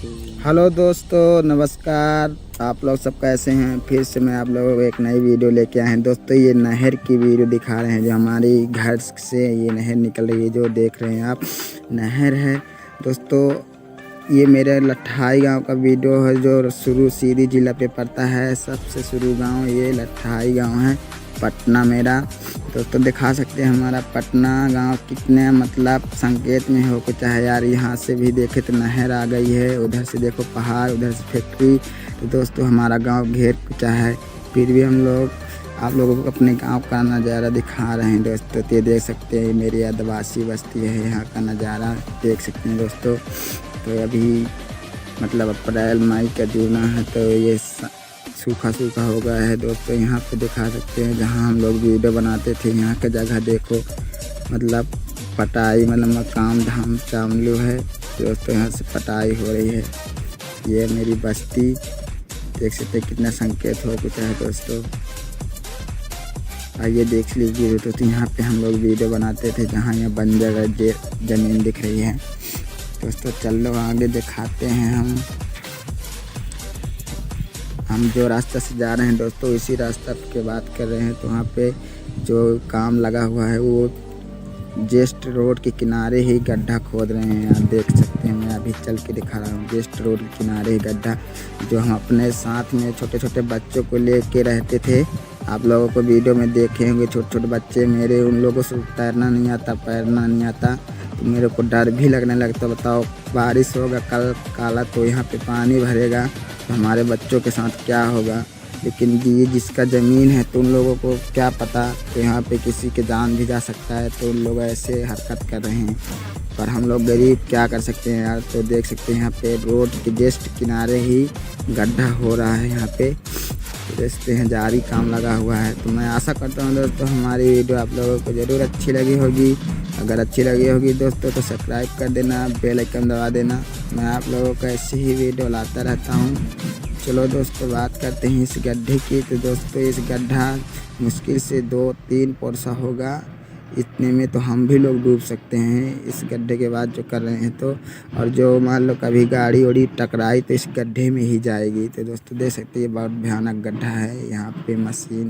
Hello दोस्तों, नमस्कार। आप लोग सब कैसे हैं? फिर से मैं आप लोगों को एक नई वीडियो लेके आए हैं। दोस्तों ये नहर की वीडियो दिखा रहे हैं, जो हमारी घर से ये नहर निकल रही है, जो देख रहे हैं आप नहर है। दोस्तों ये मेरे लट्ठाई गांव का वीडियो है, जो शुरू सीधी जिला पे पड़ता है। सबसे शुरू गांव ये लट्ठाई गांव है, पटना मेरा। दोस्तों दिखा सकते हैं हमारा पटना गांव कितने मतलब संकेत में हो कुछ है यार। यहाँ से भी देखे तो नहर आ गई है, उधर से देखो पहाड़, उधर से फैक्ट्री। तो दोस्तों हमारा गांव घेर कुचा है, फिर भी हम लोग आप लोगों को अपने गांव का नज़ारा दिखा रहे हैं। दोस्तों ये देख सकते हैं, मेरी आदिवासी बस्ती है, यहाँ का नज़ारा देख सकते हैं दोस्तों। तो अभी मतलब अप्रैल मई का जूना है, तो ये सूखा सूखा हो गया है। दोस्तों यहाँ पे दिखा सकते हैं, जहाँ हम लोग वीडियो बनाते थे, यहाँ का जगह देखो। मतलब पटाई मतलब काम धाम चालू है दोस्तों, यहाँ से पटाई हो रही है। ये मेरी बस्ती देख सकते हैं, कितना संकेत हो कुछ है दोस्तों। आइए देख लीजिए दोस्तों, यहाँ पे हम लोग वीडियो बनाते थे, जहाँ यहाँ बंजर ज़मीन दिख रही है दोस्तों। चलो आगे दिखाते हैं हम जो रास्ते से जा रहे हैं दोस्तों, इसी रास्ता की बात कर रहे हैं। तो वहाँ पे जो काम लगा हुआ है, वो जस्ट रोड के किनारे ही गड्ढा खोद रहे हैं। आप देख सकते हैं, मैं अभी चल के दिखा रहा हूँ, जस्ट रोड के किनारे ही गड्ढा। जो हम अपने साथ में छोटे छोटे बच्चों को लेके रहते थे, आप लोगों को वीडियो में देखे होंगे, छोटे छोटे बच्चे मेरे, उन लोगों से तैरना नहीं आता, पैरना नहीं आता, तो मेरे को डर भी लगने लगता। बताओ बारिश होगा कल काला, तो यहाँ पे पानी भरेगा, तो हमारे बच्चों के साथ क्या होगा। लेकिन ये जिसका ज़मीन है, तो उन लोगों को क्या पता, तो यहाँ पे किसी के जान भी जा सकता है, तो उन लोग ऐसे हरकत कर रहे हैं। पर हम लोग गरीब क्या कर सकते हैं यार। तो देख सकते हैं यहाँ पे रोड के जस्ट किनारे ही गड्ढा हो रहा है। यहाँ पे देखते हैं जारी काम लगा हुआ है। तो मैं आशा करता हूँ दोस्तों हमारी वीडियो आप लोगों को ज़रूर अच्छी लगी होगी। अगर अच्छी लगी होगी दोस्तों, तो सब्सक्राइब कर देना, बेल आइकन दबा देना। मैं आप लोगों को ऐसी ही वीडियो लाता रहता हूँ। चलो दोस्तों बात करते हैं इस गड्ढे की। तो दोस्तों इस गड्ढा मुश्किल से 2-3 पोरसा होगा, इतने में तो हम भी लोग डूब सकते हैं इस गड्ढे के बाद जो कर रहे हैं। तो और जो मान लो कभी गाड़ी उड़ी टकराई, तो इस गड्ढे में ही जाएगी। तो दोस्तों देख सकते हैं, ये बहुत भयानक गड्ढा है। यहाँ पे मशीन